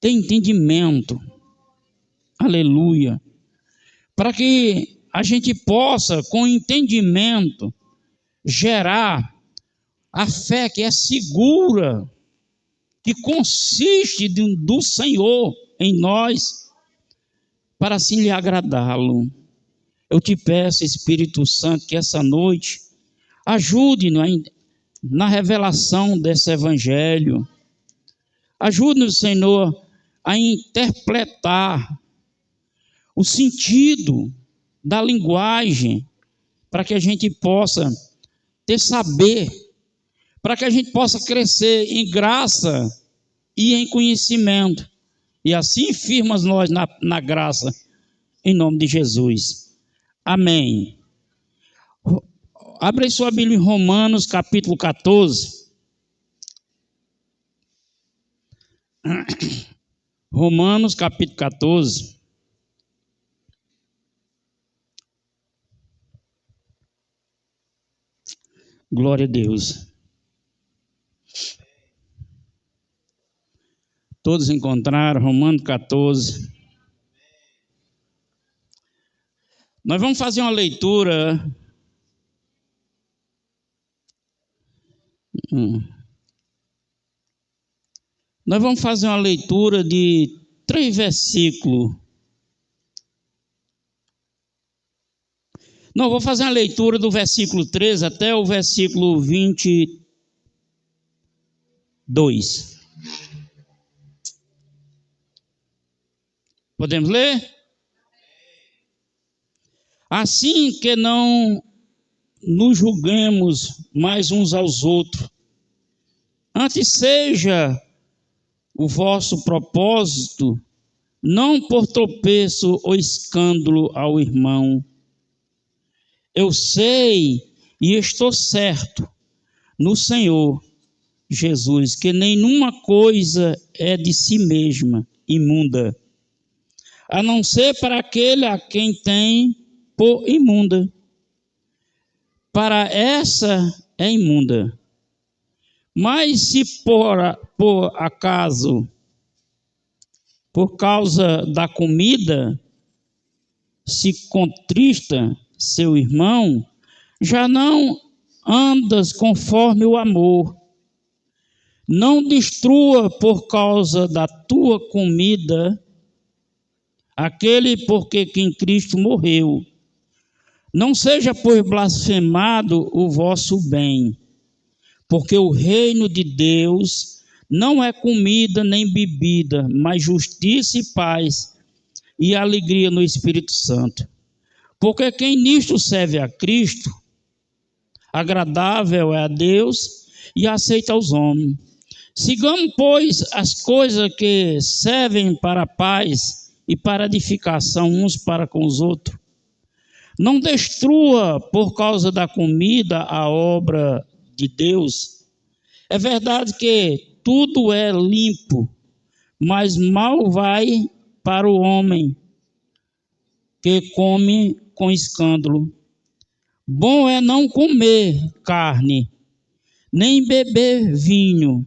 ter entendimento. Aleluia. Para que a gente possa, com entendimento, gerar a fé que é segura, que consiste do Senhor em nós, para assim lhe agradá-lo. Eu te peço, Espírito Santo, que essa noite ajude-nos na revelação desse evangelho. Ajude-nos, Senhor, a interpretar o sentido da linguagem, para que a gente possa ter saber, para que a gente possa crescer em graça e em conhecimento. E assim firmas nós na graça, em nome de Jesus. Amém. Abre sua Bíblia em Romanos, capítulo 14. Romanos, capítulo 14. Glória a Deus. Todos encontraram Romanos 14. Nós vamos fazer uma leitura. Nós vamos fazer uma leitura de 3 versículos. Não, vou fazer uma leitura do versículo 13 até o versículo 22. Podemos ler? Assim que não nos julguemos mais uns aos outros, antes seja o vosso propósito, não por tropeço ou escândalo ao irmão. Eu sei e estou certo no Senhor Jesus que nenhuma coisa é de si mesma imunda, a não ser para aquele a quem tem por imunda. Para essa é imunda. Mas se por acaso, por causa da comida, se contrista seu irmão, já não andas conforme o amor. Não destrua por causa da tua comida aquele por quem Cristo morreu. Não seja, pois, blasfemado o vosso bem, porque o reino de Deus não é comida nem bebida, mas justiça e paz e alegria no Espírito Santo. Porque quem nisto serve a Cristo, agradável é a Deus e aceita aos homens. Sigamos, pois, as coisas que servem para a paz e para edificação uns para com os outros. Não destrua por causa da comida a obra de Deus. É verdade que tudo é limpo, mas mal vai para o homem que come com escândalo. Bom é não comer carne, nem beber vinho,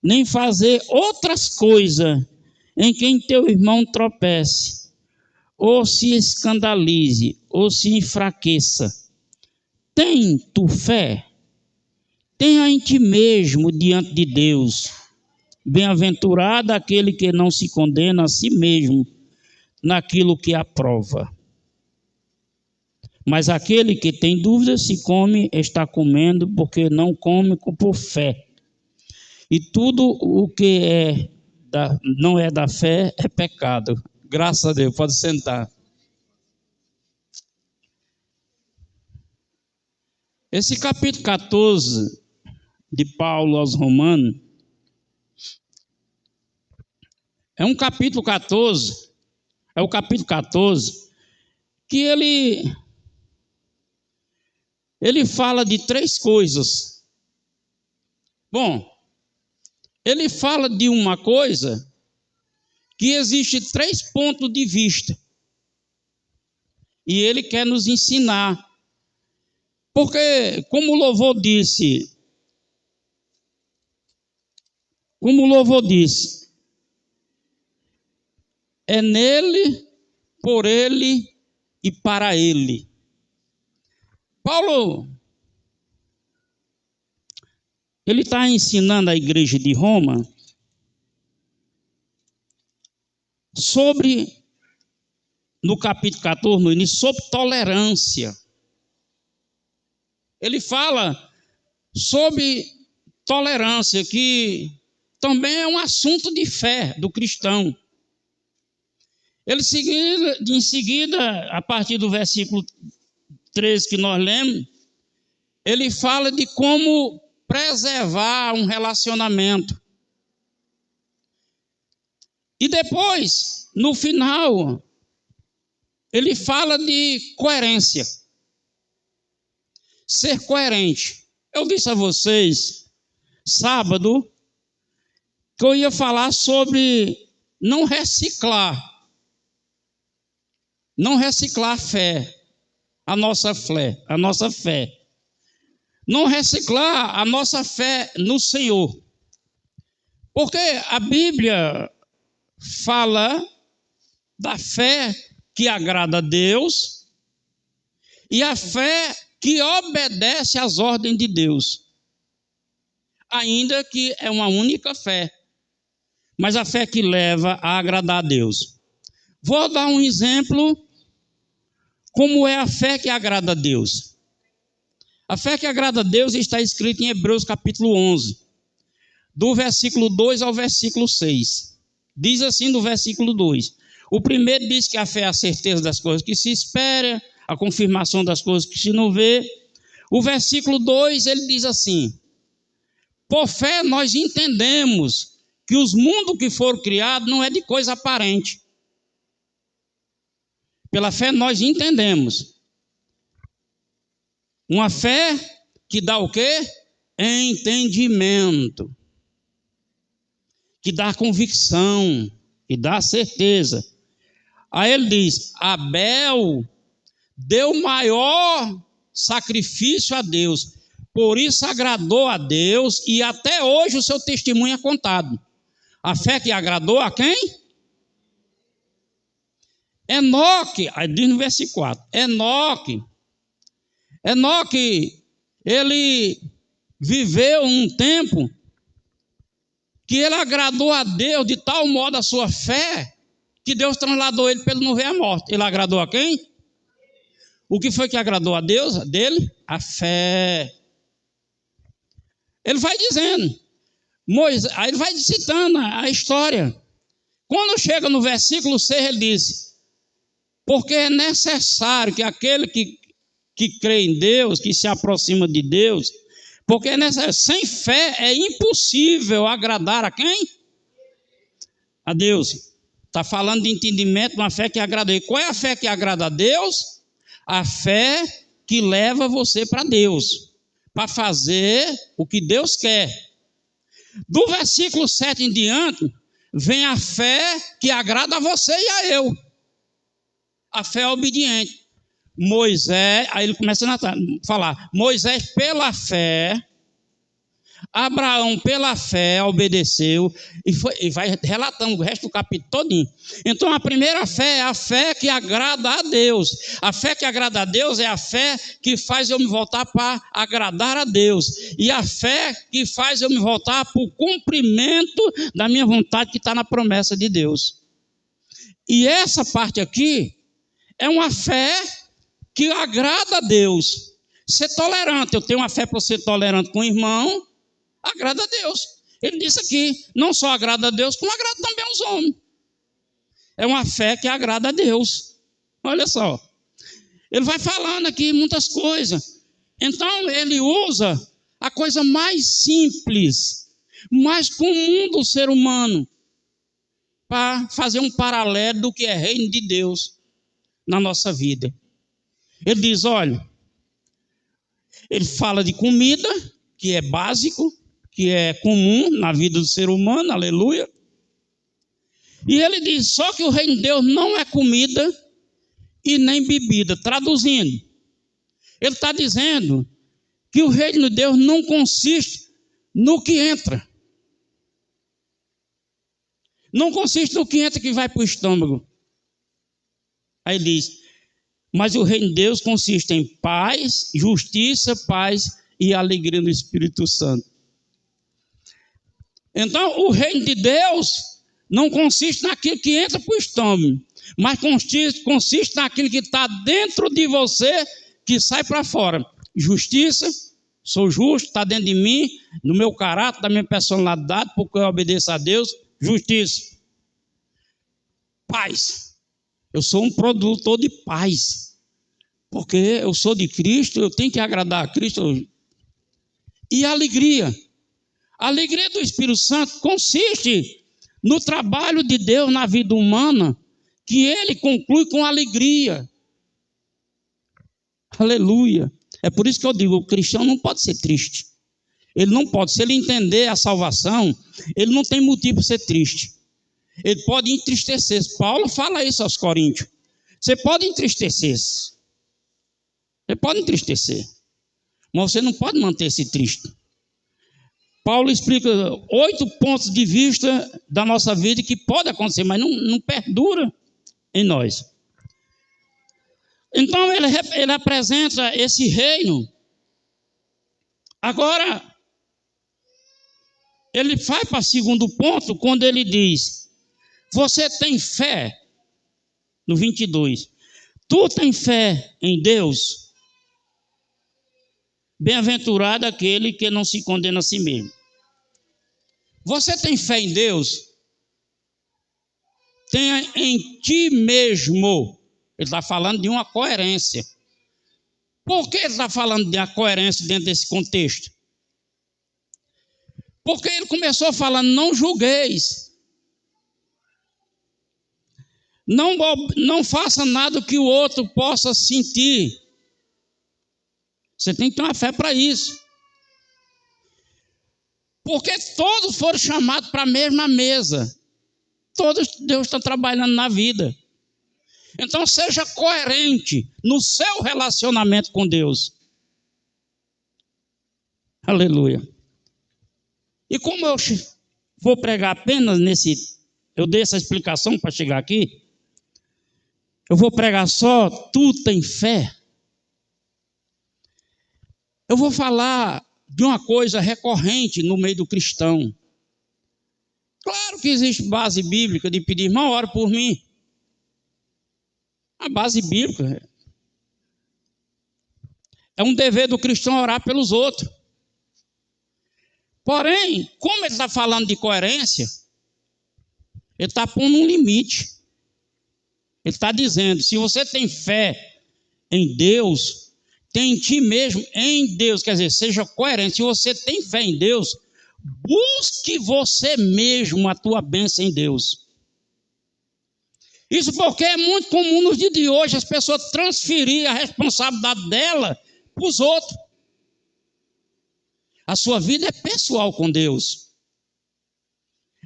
nem fazer outras coisas em quem teu irmão tropece, ou se escandalize, ou se enfraqueça. Tem tu fé? Tenha em ti mesmo diante de Deus. Bem-aventurado aquele que não se condena a si mesmo naquilo que aprova. Mas aquele que tem dúvida, se come, está comendo, porque não come por fé. E tudo o que não é da fé é pecado. Graças a Deus, pode sentar. Esse capítulo 14 de Paulo aos Romanos é um capítulo 14, é o capítulo 14, que ele fala de 3 coisas. Bom, ele fala de uma coisa que existe 3 pontos de vista. E ele quer nos ensinar. Porque, como o louvor disse, é nele, por ele e para ele. Paulo, ele está ensinando a igreja de Roma sobre, no capítulo 14, no início, sobre tolerância. Ele fala sobre tolerância, que também é um assunto de fé do cristão. Ele em seguida, a partir do versículo 13 que nós lemos, ele fala de como preservar um relacionamento. E depois, no final, ele fala de coerência. Ser coerente. Eu disse a vocês, sábado, que eu ia falar sobre não reciclar a fé, a nossa fé. Não reciclar a nossa fé no Senhor. Porque a Bíblia fala da fé que agrada a Deus e a fé que obedece às ordens de Deus. Ainda que é uma única fé, mas a fé que leva a agradar a Deus. Vou dar um exemplo como é a fé que agrada a Deus. A fé que agrada a Deus está escrita em Hebreus capítulo 11, do versículo 2 ao versículo 6. Diz assim no versículo 2. O primeiro diz que a fé é a certeza das coisas que se espera, a confirmação das coisas que se não vê. O versículo 2, ele diz assim: por fé nós entendemos que os mundos que foram criados não é de coisa aparente. Pela fé nós entendemos. Uma fé que dá o quê? Entendimento. Que dá convicção, que dá certeza. Aí ele diz: Abel deu maior sacrifício a Deus, por isso agradou a Deus, e até hoje o seu testemunho é contado. A fé que agradou a quem? Enoque, aí diz no versículo 4, Enoque, ele viveu um tempo que ele agradou a Deus de tal modo a sua fé, que Deus trasladou ele para ele não ver a morte. Ele agradou a quem? O que foi que agradou a Deus dele? A fé. Ele vai dizendo, Moisés, aí ele vai citando a história. Quando chega no versículo 6, ele diz: porque é necessário que aquele que crê em Deus, que se aproxima de Deus, porque é necessário, sem fé é impossível agradar a quem? A Deus. Está falando de entendimento, uma fé que agrada a Deus. Qual é a fé que agrada a Deus? A fé que leva você para Deus, para fazer o que Deus quer. Do versículo 7 em diante, vem a fé que agrada a você e a eu. A fé obediente. Moisés, aí ele começa a falar, Moisés pela fé, Abraão pela fé obedeceu, e vai relatando o resto do capítulo todinho. Então a primeira fé é a fé que agrada a Deus. A fé que agrada a Deus é a fé que faz eu me voltar para agradar a Deus. E a fé que faz eu me voltar para o cumprimento da minha vontade que está na promessa de Deus. E essa parte aqui é uma fé que agrada a Deus. Ser tolerante. Eu tenho uma fé para ser tolerante com o irmão, agrada a Deus. Ele disse aqui, não só agrada a Deus, como agrada também aos homens. É uma fé que agrada a Deus. Olha só. Ele vai falando aqui muitas coisas. Então ele usa a coisa mais simples, mais comum do ser humano, para fazer um paralelo do que é reino de Deus na nossa vida. Ele diz, olha, ele fala de comida, que é básico, que é comum na vida do ser humano, aleluia. E ele diz, só que o reino de Deus não é comida e nem bebida. Traduzindo, ele está dizendo que o reino de Deus não consiste no que entra. Não consiste no que entra que vai para o estômago. Aí ele diz, mas o reino de Deus consiste em paz, justiça, paz e alegria no Espírito Santo. Então, o reino de Deus não consiste naquilo que entra para o estômago, mas consiste naquilo que está dentro de você, que sai para fora. Justiça, sou justo, está dentro de mim, no meu caráter, da minha personalidade, porque eu obedeço a Deus. Justiça. Paz. Eu sou um produtor de paz, porque eu sou de Cristo, eu tenho que agradar a Cristo. E alegria. A alegria do Espírito Santo consiste no trabalho de Deus na vida humana, que ele conclui com alegria. Aleluia. É por isso que eu digo, o cristão não pode ser triste. Ele não pode, se ele entender a salvação, ele não tem motivo para ser triste. Ele pode entristecer. Paulo fala isso aos Coríntios. Você pode entristecer. Você pode entristecer. Mas você não pode manter-se triste. Paulo explica 8 pontos de vista da nossa vida que pode acontecer, mas não perdura em nós. Então ele apresenta esse reino. Agora, ele vai para o segundo ponto, quando ele diz, você tem fé, no 22, tu tem fé em Deus? Bem-aventurado aquele que não se condena a si mesmo. Você tem fé em Deus? Tenha em ti mesmo. Ele está falando de uma coerência. Por que ele está falando de uma coerência dentro desse contexto? Porque ele começou falando, não julgueis. Não faça nada que o outro possa sentir. Você tem que ter uma fé para isso. Porque todos foram chamados para a mesma mesa. Todos Deus está trabalhando na vida. Então seja coerente no seu relacionamento com Deus. Aleluia. E como eu vou pregar apenas eu dei essa explicação para chegar aqui, eu vou pregar só, tu tem fé. Eu vou falar de uma coisa recorrente no meio do cristão. Claro que existe base bíblica de pedir, irmão, ore por mim. A base bíblica é um dever do cristão orar pelos outros. Porém, como ele está falando de coerência, ele está pondo um limite. Ele está dizendo, se você tem fé em Deus, tem em ti mesmo em Deus, quer dizer, seja coerente. Se você tem fé em Deus, busque você mesmo a tua bênção em Deus. Isso porque é muito comum nos dias de hoje as pessoas transferirem a responsabilidade dela para os outros. A sua vida é pessoal com Deus.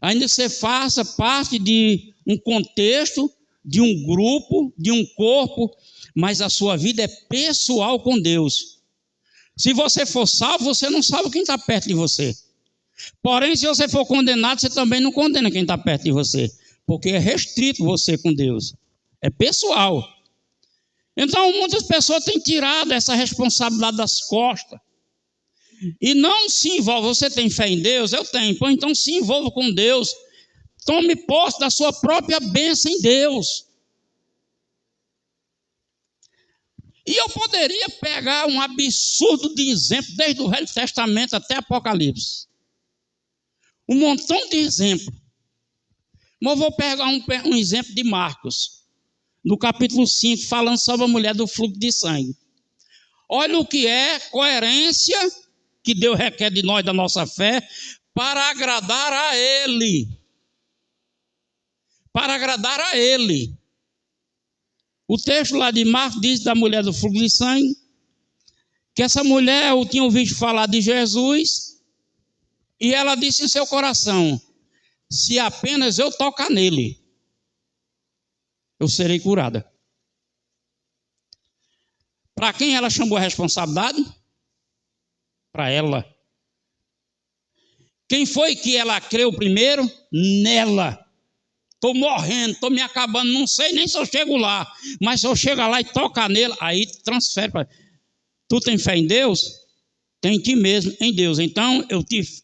Ainda que você faça parte de um contexto, de um grupo, de um corpo, mas a sua vida é pessoal com Deus. Se você for salvo, você não salva quem está perto de você. Porém, se você for condenado, você também não condena quem está perto de você. Porque é restrito você com Deus. É pessoal. Então, muitas pessoas têm tirado essa responsabilidade das costas. E não se envolve. Você tem fé em Deus? Eu tenho. Então se envolva com Deus. Tome posse da sua própria bênção em Deus. E eu poderia pegar um absurdo de exemplo, desde o Velho Testamento até Apocalipse. Um montão de exemplos. Mas eu vou pegar um exemplo de Marcos, no capítulo 5, falando sobre a mulher do fluxo de sangue. Olha o que é coerência que Deus requer de nós, da nossa fé, para agradar a Ele. Para agradar a Ele. O texto lá de Marcos diz da mulher do fluxo de sangue, que essa mulher eu tinha ouvido falar de Jesus, e ela disse em seu coração, se apenas eu tocar nele, eu serei curada. Para quem ela chamou a responsabilidade? Para ela. Quem foi que ela creu primeiro? Nela. estou morrendo, estou me acabando, não sei nem se eu chego lá, mas se eu chegar lá e tocar nele, aí transfere para... Tu tem fé em Deus? Tem em ti mesmo, em Deus. Então,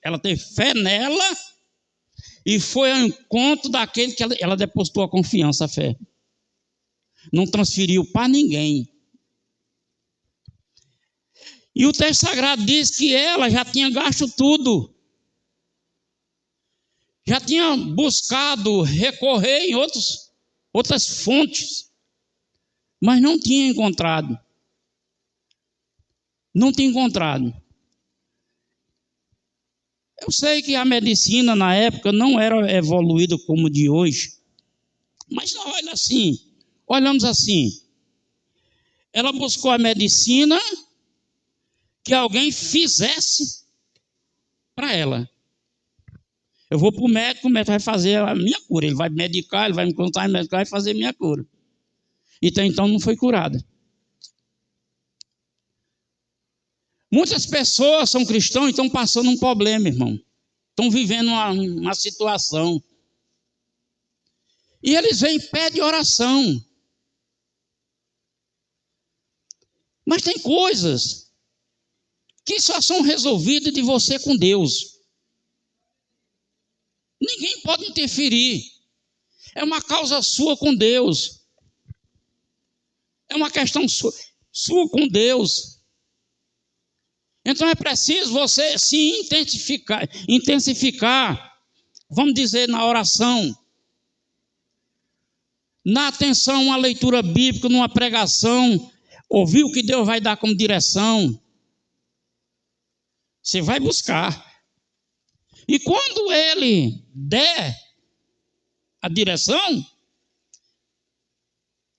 ela teve fé nela e foi ao encontro daquele que ela depositou a confiança, a fé. Não transferiu para ninguém. E o texto sagrado diz que ela já tinha gasto tudo. Já tinha buscado recorrer em outras fontes, mas não tinha encontrado. Não tinha encontrado. Eu sei que a medicina na época não era evoluída como de hoje, mas olhamos assim. Ela buscou a medicina que alguém fizesse para ela. Eu vou para o médico vai fazer a minha cura. Ele vai medicar, ele vai me contar, medicar e fazer a minha cura. Então não foi curada. Muitas pessoas são cristãos e estão passando um problema, irmão. Estão vivendo uma situação. E eles vêm em pé de oração. Mas tem coisas que só são resolvidas de você com Deus. Ninguém pode interferir. É uma causa sua com Deus. É uma questão sua com Deus. Então é preciso você se intensificar, vamos dizer, na oração, na atenção à leitura bíblica, numa pregação, ouvir o que Deus vai dar como direção. Você vai buscar. E quando Ele der a direção,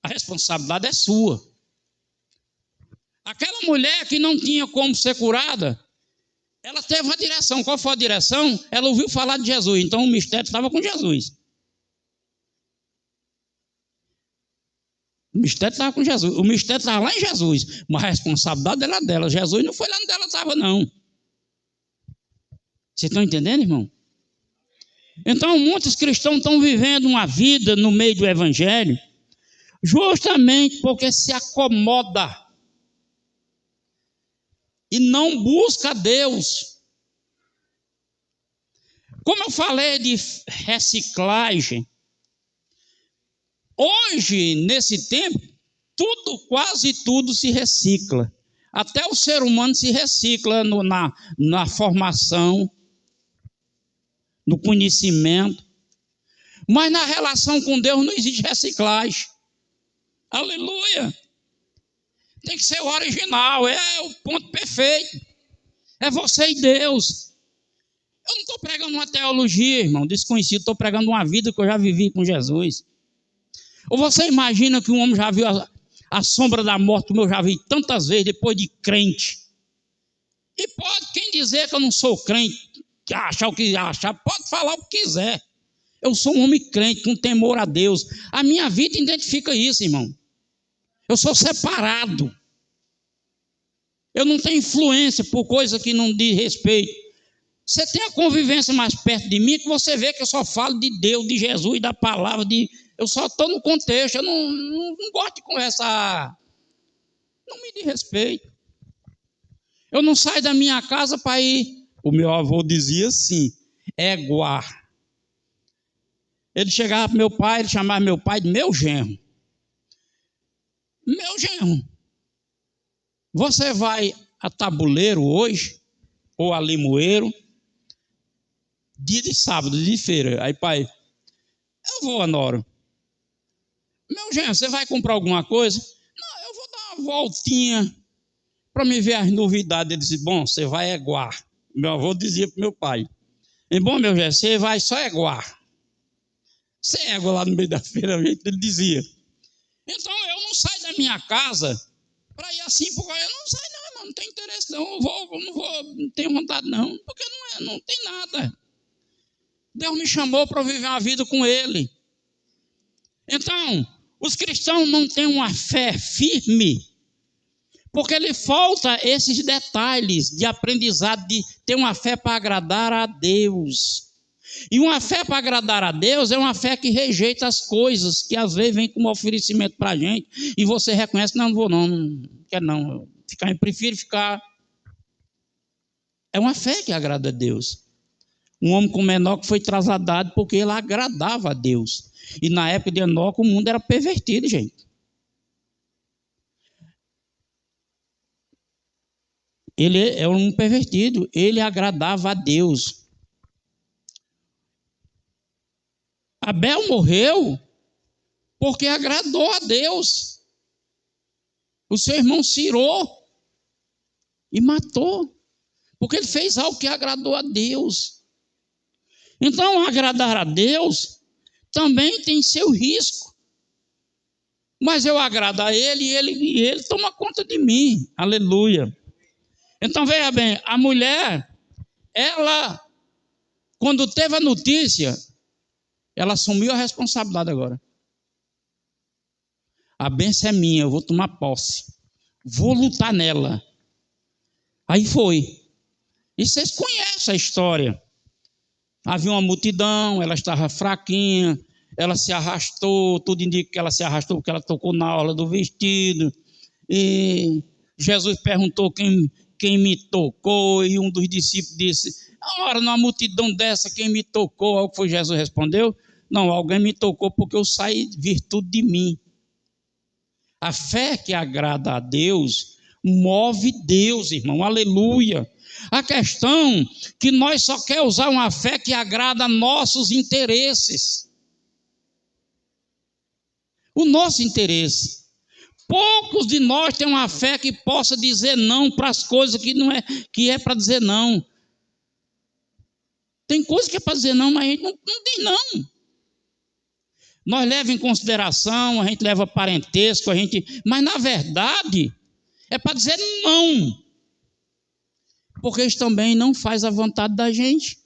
a responsabilidade é sua. Aquela mulher que não tinha como ser curada, ela teve uma direção. Qual foi a direção? Ela ouviu falar de Jesus. Então o mistério estava com Jesus. O mistério estava com Jesus. O mistério estava lá em Jesus. Mas a responsabilidade era dela. Jesus não foi lá onde ela estava, não. Vocês estão entendendo, irmão? Então muitos cristãos estão vivendo uma vida no meio do evangelho justamente porque se acomoda e não busca Deus. Como eu falei de reciclagem, hoje, nesse tempo, quase tudo se recicla. Até o ser humano se recicla na formação, no conhecimento. Mas na relação com Deus não existe reciclagem. Aleluia! Tem que ser o original, é o ponto perfeito. É você e Deus. Eu não estou pregando uma teologia, irmão, desconhecido. Estou pregando uma vida que eu já vivi com Jesus. Ou você imagina que um homem já viu a sombra da morte, como eu já vi tantas vezes, depois de crente. E pode quem dizer que eu não sou crente, que achar o que achar, pode falar o que quiser. Eu sou um homem crente, com temor a Deus. A minha vida identifica isso, irmão. Eu sou separado. Eu não tenho influência por coisa que não diz respeito. Você tem a convivência mais perto de mim, que você vê que eu só falo de Deus, de Jesus, da palavra. Eu só estou no contexto. Eu não gosto de conversar. Não me diz respeito. Eu não saio da minha casa para ir. O meu avô dizia assim, éguar. Ele chegava para meu pai, ele chamava meu pai de meu genro. Meu genro, você vai a Tabuleiro hoje, ou a Limoeiro, dia de sábado, de feira. Aí, pai, eu vou, Anoro. Meu genro, você vai comprar alguma coisa? Não, eu vou dar uma voltinha para me ver as novidades. Ele disse, bom, você vai eguar. Meu avô dizia para meu pai. E, bom, meu genro, você vai só eguar. Você égua lá no meio da feira, ele dizia. Então, eu não saio da minha casa para ir assim, porque eu não saio não, irmão, não tenho interesse não, não tenho vontade não, porque não tem nada. Deus me chamou para viver uma vida com Ele. Então, os cristãos não têm uma fé firme, porque lhe falta esses detalhes de aprendizado, de ter uma fé para agradar a Deus. E uma fé para agradar a Deus é uma fé que rejeita as coisas, que às vezes vem como oferecimento para a gente, e você reconhece, não vou não quero não, eu prefiro ficar. É uma fé que agrada a Deus. Um homem como Enoque foi trasladado porque ele agradava a Deus. E na época de Enoque o mundo era pervertido, gente. Ele é um pervertido, ele agradava a Deus. Abel morreu porque agradou a Deus. O seu irmão cirou e matou, porque ele fez algo que agradou a Deus. Então, agradar a Deus também tem seu risco. Mas eu agrado a Ele e Ele toma conta de mim. Aleluia. Então, veja bem, a mulher, ela, quando teve a notícia, ela assumiu a responsabilidade agora. A bênção é minha, eu vou tomar posse. Vou lutar nela. Aí foi. E vocês conhecem a história. Havia uma multidão, ela estava fraquinha, ela se arrastou, tudo indica que ela se arrastou porque ela tocou na orla do vestido. E Jesus perguntou quem me tocou, e um dos discípulos disse, ora, numa multidão dessa, quem me tocou? Ao que foi Jesus respondeu, não, alguém me tocou porque eu saí virtude de mim. A fé que agrada a Deus move Deus, irmão, aleluia. A questão que nós só queremos usar uma fé que agrada a nossos interesses. O nosso interesse. Poucos de nós têm uma fé que possa dizer não para as coisas que é para dizer não. Tem coisa que é para dizer não, mas a gente não diz não. Nós levamos em consideração, a gente leva parentesco, mas na verdade é para dizer não. Porque isso também não faz a vontade da gente.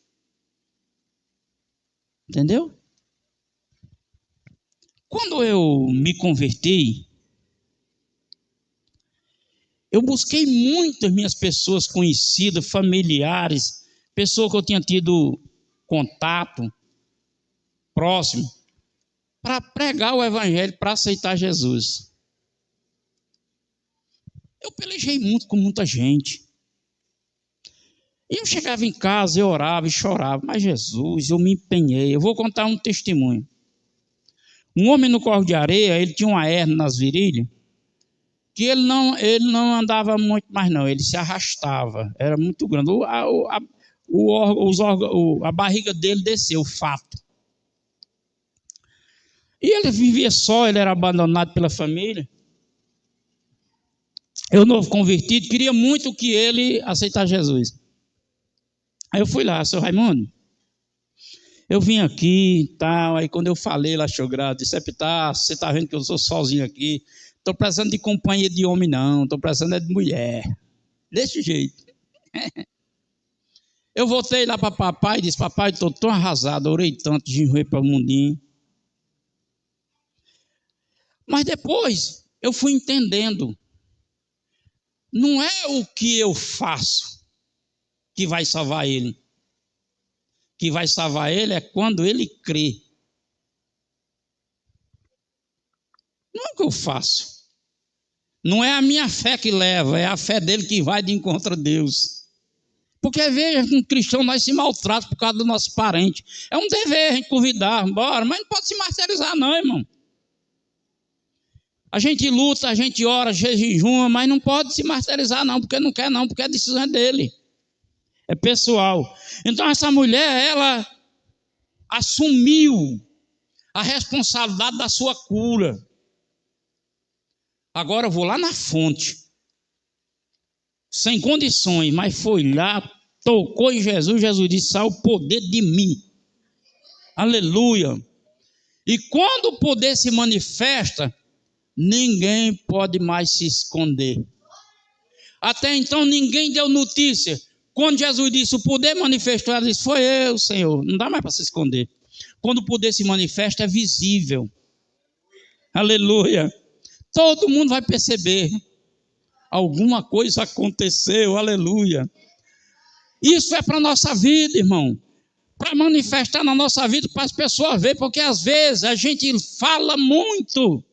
Entendeu? Quando eu me converti, eu busquei muitas minhas pessoas conhecidas, familiares, pessoas que eu tinha tido contato próximo, para pregar o evangelho, para aceitar Jesus. Eu pelejei muito com muita gente. E eu chegava em casa, eu orava e chorava, mas Jesus, eu me empenhei. Eu vou contar um testemunho. Um homem no corpo de areia, ele tinha uma hernia nas virilhas, que ele não andava muito mais não, ele se arrastava, era muito grande. A barriga dele desceu, o fato. E ele vivia só, ele era abandonado pela família. Eu, novo convertido, queria muito que ele aceitasse Jesus. Aí eu fui lá, seu Raimundo, eu vim aqui e tal, aí quando eu falei, ele achou grato, disse, você está vendo que eu sou sozinho aqui, estou precisando de companhia de homem não, estou precisando de mulher, desse jeito. Eu voltei lá para papai e disse, papai, estou tão arrasado, orei tanto, jejuei para o mundinho. Mas depois eu fui entendendo, não é o que eu faço que vai salvar ele. O que vai salvar ele é quando ele crê. Não é o que eu faço. Não é a minha fé que leva, é a fé dele que vai de encontro a Deus. Porque veja, um cristão nós se maltrata por causa do nosso parente. É um dever a gente convidar, bora, mas não pode se martirizar não, irmão. A gente luta, a gente ora, jejuma, mas não pode se martirizar não, porque não quer não, porque a decisão é dele. É pessoal. Então essa mulher, ela assumiu a responsabilidade da sua cura. Agora eu vou lá na fonte, sem condições, mas foi lá, tocou em Jesus, Jesus disse, sai o poder de mim. Aleluia. E quando o poder se manifesta, ninguém pode mais se esconder. Até então ninguém deu notícia. Quando Jesus disse, o poder manifestou, ela disse, foi eu, Senhor. Não dá mais para se esconder. Quando o poder se manifesta, é visível. Aleluia. Todo mundo vai perceber. Alguma coisa aconteceu, aleluia. Isso é para a nossa vida, irmão. para manifestar na nossa vida, para as pessoas verem, porque às vezes a gente fala muito,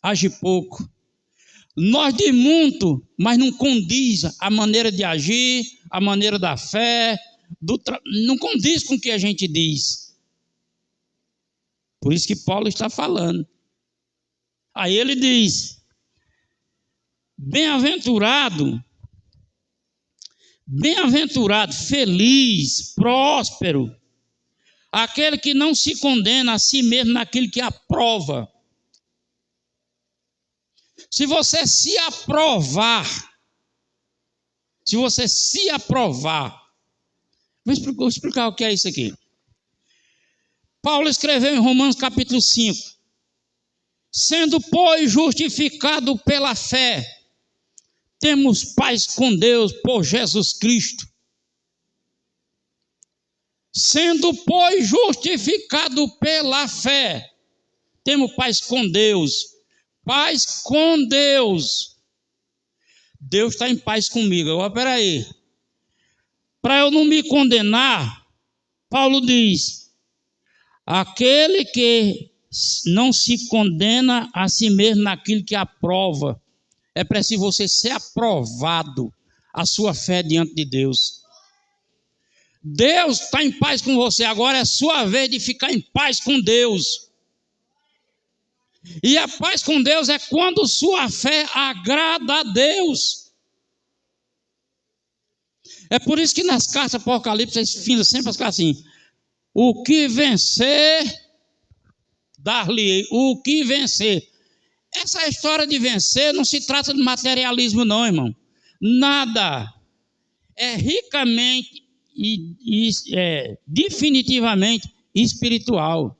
age pouco. Nós diz muito, mas não condiz a maneira de agir, a maneira da fé, não condiz com o que a gente diz. Por isso que Paulo está falando. Aí ele diz: bem-aventurado, feliz, próspero, aquele que não se condena a si mesmo naquilo que aprova. Se você se aprovar, vou explicar o que é isso aqui. Paulo escreveu em Romanos capítulo 5: sendo, pois, justificado pela fé, temos paz com Deus por Jesus Cristo. Sendo, pois, justificado pela fé, temos paz com Deus. Paz com Deus. Deus está em paz comigo. Agora, espera aí. Para eu não me condenar, Paulo diz: aquele que não se condena a si mesmo naquilo que aprova. É preciso você ser aprovado, a sua fé diante de Deus. Deus está em paz com você, agora é sua vez de ficar em paz com Deus. E a paz com Deus é quando sua fé agrada a Deus. É por isso que nas cartas Apocalipse, eles findam sempre as cartas assim: o que vencer, dar-lhe-ei. O que vencer. Essa história de vencer não se trata de materialismo não, irmão. Nada. É ricamente e definitivamente espiritual.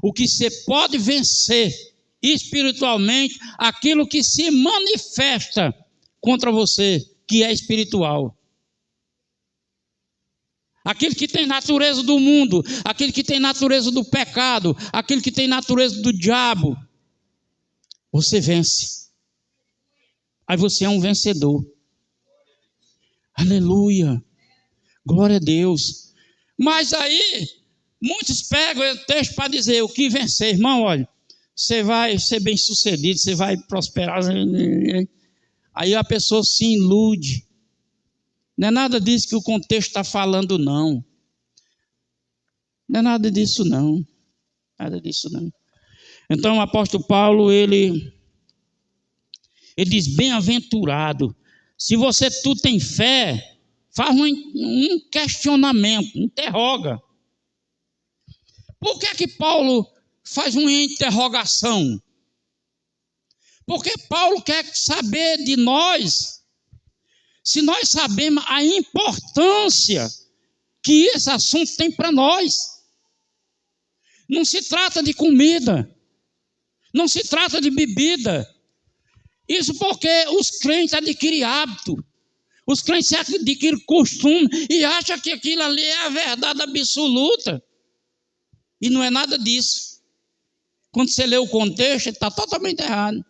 O que você pode vencer espiritualmente, aquilo que se manifesta contra você, que é espiritual. Aquele que tem natureza do mundo, aquele que tem natureza do pecado, aquele que tem natureza do diabo, você vence. Aí você é um vencedor. Aleluia. Glória a Deus. Mas aí, muitos pegam o texto para dizer o que vencer. Irmão, olha, você vai ser bem sucedido, você vai prosperar. Aí a pessoa se ilude. Não é nada disso que o contexto está falando, não. Não é nada disso, não. Nada disso, não. Então o apóstolo Paulo, ele diz: bem-aventurado. Se tu tem fé, faz um questionamento, interroga. Por que Paulo faz uma interrogação? Porque Paulo quer saber de nós, se nós sabemos a importância que esse assunto tem para nós. Não se trata de comida, não se trata de bebida. Isso porque os crentes adquirem hábito, os crentes adquirem costume e acham que aquilo ali é a verdade absoluta. E não é nada disso. Quando você lê o contexto, está totalmente errado.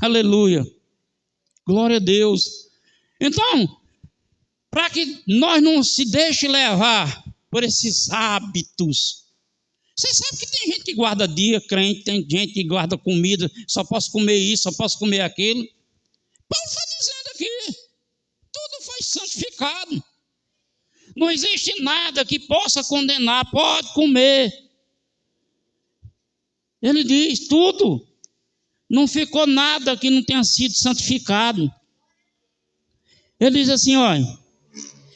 Aleluia. Glória a Deus. Então, para que nós não se deixe levar por esses hábitos. Você sabe que tem gente que guarda dia, crente, tem gente que guarda comida, só posso comer isso, só posso comer aquilo. Paulo está dizendo aqui, tudo foi santificado. Não existe nada que possa condenar, pode comer. Ele diz, tudo. Não ficou nada que não tenha sido santificado. Ele diz assim, olha,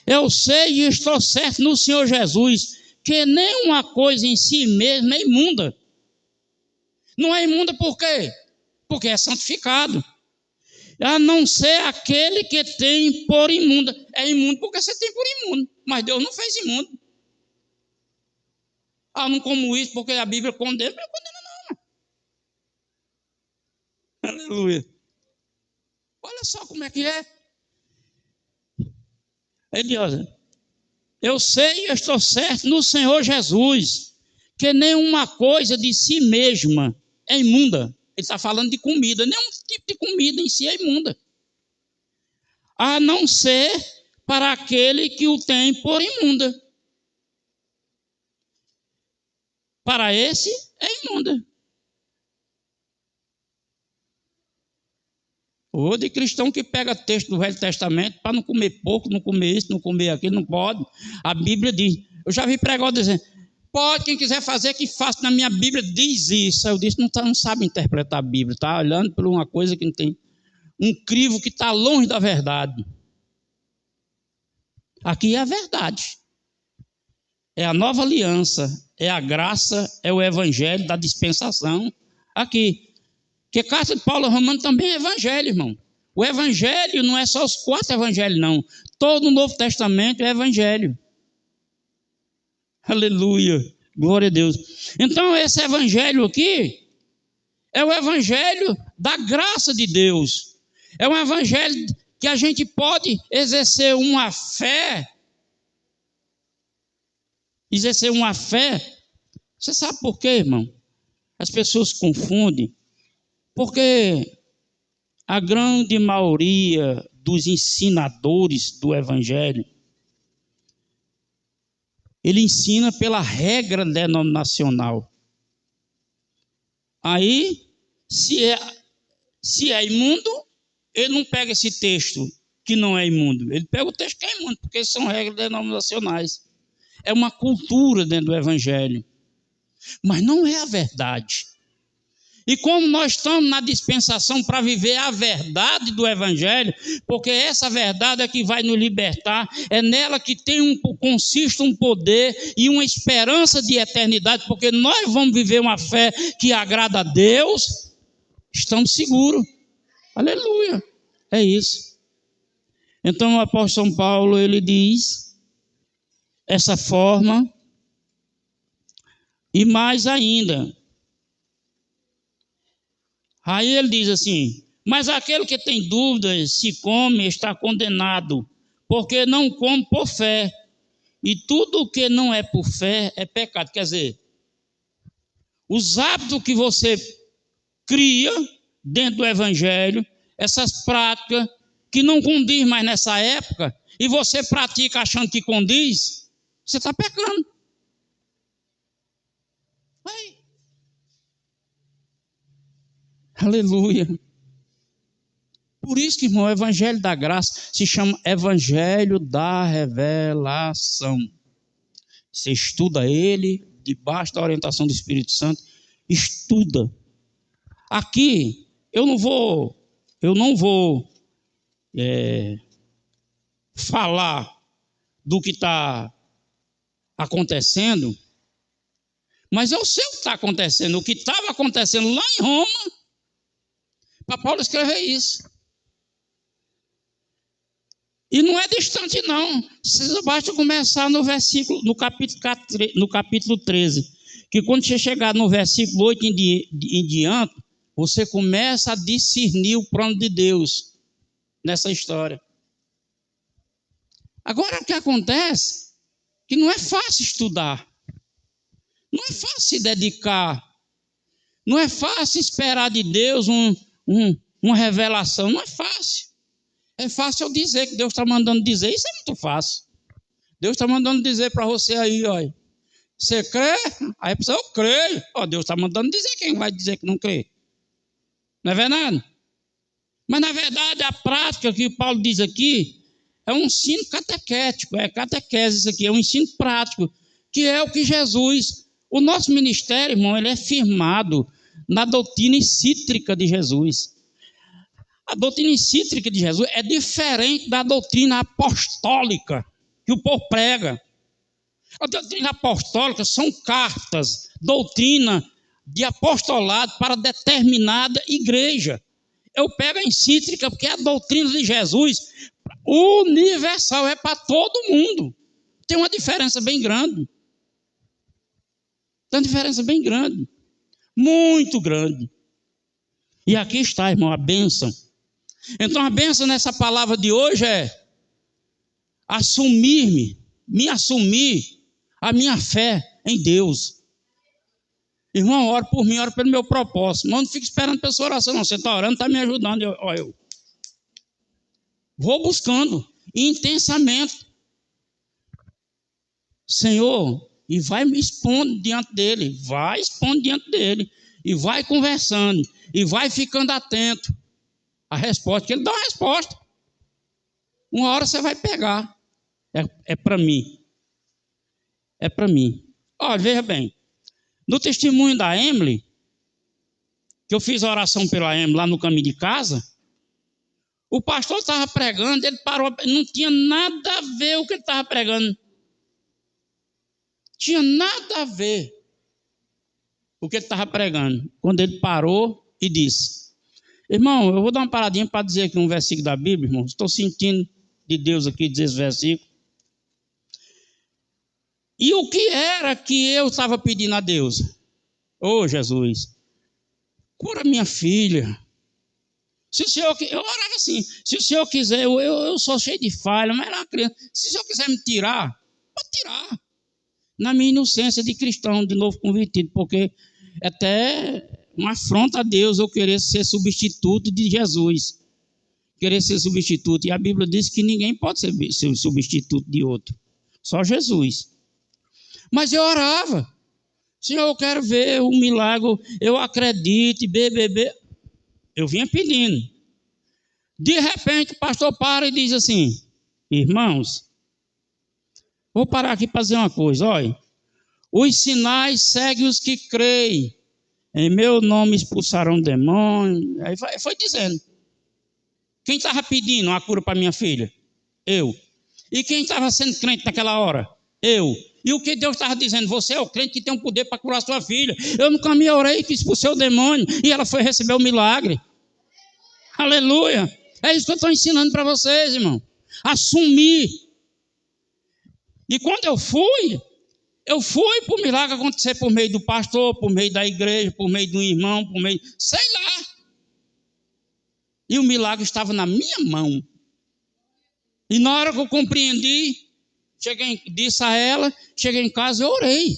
eu sei e estou certo no Senhor Jesus, que nenhuma coisa em si mesma é imunda. Não é imunda por quê? Porque é santificado. A não ser aquele que tem por imunda. É imundo porque você tem por imundo. Mas Deus não fez imundo. Ah, não como isso porque a Bíblia condena. Não condena não. Aleluia. Olha só como é que é. Ele diz, eu sei e estou certo no Senhor Jesus, que nenhuma coisa de si mesma é imunda. Ele está falando de comida. Nenhum tipo de comida em si é imunda. A não ser para aquele que o tem por imunda. Para esse é imunda. Ou de cristão que pega texto do Velho Testamento para não comer pouco, não comer isso, não comer aquilo, não pode. A Bíblia diz. Eu já vi pregador dizendo, pode, quem quiser fazer, que faça. Na minha Bíblia diz isso. Eu disse, não sabe interpretar a Bíblia, está olhando por uma coisa que não tem, um crivo que está longe da verdade. Aqui é a verdade. É a nova aliança, é a graça, é o evangelho da dispensação. Aqui. Porque a carta de Paulo Romano também é evangelho, irmão. O evangelho não é só os 4 evangelhos, não. Todo o Novo Testamento é evangelho. Aleluia. Glória a Deus. Então, esse evangelho aqui é o evangelho da graça de Deus. É um evangelho que a gente pode exercer uma fé. Exercer uma fé. Você sabe por quê, irmão? As pessoas confundem. Porque a grande maioria dos ensinadores do evangelho, ele ensina pela regra denominacional. Aí, se é imundo, ele não pega esse texto que não é imundo. Ele pega o texto que é imundo, porque são regras denominacionais. É uma cultura dentro do evangelho. Mas não é a verdade. E como nós estamos na dispensação para viver a verdade do evangelho, porque essa verdade é que vai nos libertar, é nela que consiste um poder e uma esperança de eternidade, porque nós vamos viver uma fé que agrada a Deus, estamos seguros. Aleluia. É isso. Então o apóstolo São Paulo, ele diz essa forma, e mais ainda. Aí ele diz assim, mas aquele que tem dúvidas, se come, está condenado, porque não come por fé. E tudo que não é por fé é pecado. Quer dizer, os hábitos que você cria dentro do evangelho, essas práticas que não condiz mais nessa época, e você pratica achando que condiz, você está pecando. Aí. Aleluia. Por isso que, irmão, o evangelho da graça se chama evangelho da revelação. Você estuda ele, debaixo da orientação do Espírito Santo, estuda. Aqui, eu não vou falar do que está acontecendo, mas eu sei o que está acontecendo, o que estava acontecendo lá em Roma, para Paulo escrever isso. E não é distante, não. Você basta começar no capítulo 13. Que quando você chegar no versículo 8 em diante, você começa a discernir o plano de Deus nessa história. Agora, o que acontece é que não é fácil estudar. Não é fácil se dedicar. Não é fácil esperar de Deus uma revelação. Não é fácil. É fácil eu dizer que Deus está mandando dizer. Isso é muito fácil. Deus está mandando dizer para você aí, olha. Você crê? Aí a pessoa, eu creio. Deus está mandando dizer, quem vai dizer que não crê? Não é verdade? Mas na verdade a prática que Paulo diz aqui é um ensino catequético, é catequese isso aqui, é um ensino prático, que é o que Jesus, o nosso ministério, irmão, ele é firmado na doutrina encítrica de Jesus. A doutrina encítrica de Jesus é diferente da doutrina apostólica que o povo prega. A doutrina apostólica são cartas, doutrina de apostolado para determinada igreja. Eu pego a encítrica porque a doutrina de Jesus universal, é para todo mundo. Tem uma diferença bem grande. Tem uma diferença bem grande. Muito grande. E aqui está, irmão, a bênção. Então a bênção nessa palavra de hoje é me assumir a minha fé em Deus. Irmão, ora por mim, ora pelo meu propósito. Não fique esperando pela sua oração, não. Você está orando, está me ajudando. Eu vou buscando. intensamente. Senhor, e vai me expondo diante dele, vai expondo diante dele, e vai conversando, e vai ficando atento à resposta, que ele dá uma resposta. Uma hora você vai pegar. É para mim. É para mim. Olha, veja bem, no testemunho da Emily, que eu fiz a oração pela Emily lá no caminho de casa, o pastor estava pregando, ele parou, não tinha nada a ver o que ele estava pregando. Tinha nada a ver o que ele estava pregando. Quando ele parou e disse: irmão, eu vou dar uma paradinha para dizer aqui um versículo da Bíblia, irmão. Estou sentindo de Deus aqui dizer esse versículo. E o que era que eu estava pedindo a Deus? Ô Jesus, cura minha filha. Se o Senhor, eu orava assim, se o Senhor quiser, eu sou cheio de falha, mas era uma criança. Se o Senhor quiser me tirar, pode tirar. Na minha inocência de cristão, de novo convertido, porque é até uma afronta a Deus eu querer ser substituto de Jesus. Querer ser substituto. E a Bíblia diz que ninguém pode ser substituto de outro. Só Jesus. Mas eu orava. Senhor, eu quero ver um milagre, eu acredito, bebê. Eu vinha pedindo. De repente, o pastor para e diz assim: irmãos, vou parar aqui para dizer uma coisa, olha. Os sinais seguem os que creem. Em meu nome expulsarão demônios. Aí foi dizendo. Quem estava pedindo uma cura para minha filha? Eu. E quem estava sendo crente naquela hora? Eu. E o que Deus estava dizendo? Você é o crente que tem um poder para curar sua filha. Eu no caminho orei que expulsei o demônio. E ela foi receber o milagre. Aleluia. É isso que eu estou ensinando para vocês, irmão. Assumir. E quando eu fui para o milagre acontecer por meio do pastor, por meio da igreja, por meio do irmão, por meio... sei lá. E o milagre estava na minha mão. E na hora que eu compreendi, disse a ela, cheguei em casa e orei.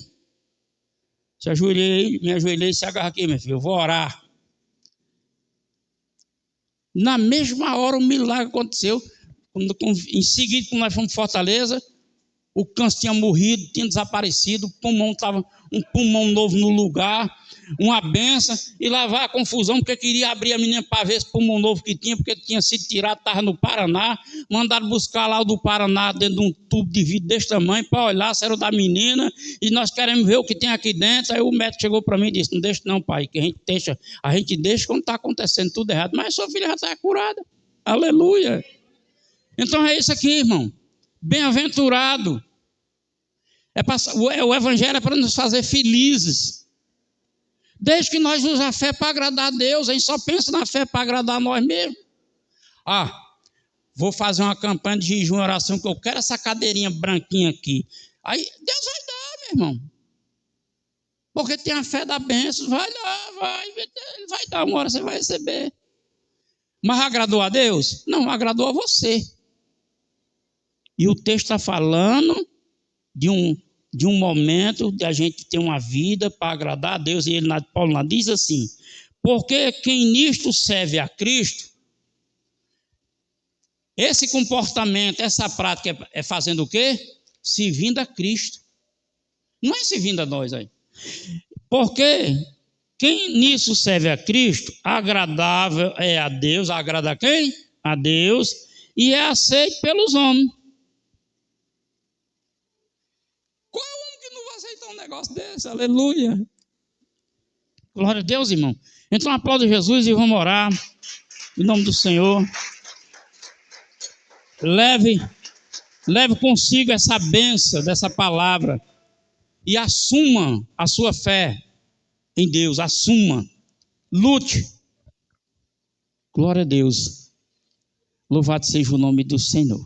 Me ajoelhei e se agarra aqui, meu filho, eu vou orar. Na mesma hora o milagre aconteceu. Em seguida, quando nós fomos para Fortaleza, o câncer tinha morrido, tinha desaparecido, o pulmão estava um pulmão novo no lugar, uma benção, e lá vai a confusão, porque queria abrir a menina para ver esse pulmão novo que tinha, porque tinha sido tirado, estava no Paraná, mandaram buscar lá o do Paraná dentro de um tubo de vidro desse tamanho, para olhar se era o da menina, e nós queremos ver o que tem aqui dentro. Aí o médico chegou para mim e disse: não deixa não, pai, que a gente deixa quando está acontecendo tudo errado, mas sua filha já está curada. Aleluia. Então é isso aqui, irmão. Bem-aventurado. O evangelho é para nos fazer felizes. Desde que nós usamos a fé para agradar a Deus, a gente só pensa na fé para agradar a nós mesmos. Vou fazer uma campanha de jejum e oração, que eu quero essa cadeirinha branquinha aqui. Aí Deus vai dar, meu irmão. Porque tem a fé da bênção, vai dar, ele vai dar, uma hora você vai receber. Mas agradou a Deus? Não, agradou a você. E o texto está falando de um momento de a gente ter uma vida para agradar a Deus. E Paulo diz assim: porque quem nisto serve a Cristo, esse comportamento, essa prática é fazendo o quê? Servindo a Cristo. Não é servindo a nós aí. Porque quem nisso serve a Cristo, agradável é a Deus. Agrada a quem? A Deus. E é aceito pelos homens. Qual homem que não vai aceitar um negócio desse? Aleluia. Glória a Deus, irmão. Então aplauda Jesus e vamos orar. Em nome do Senhor. Leve consigo essa bênção dessa palavra. E assuma a sua fé em Deus. Assuma. Lute. Glória a Deus. Louvado seja o nome do Senhor.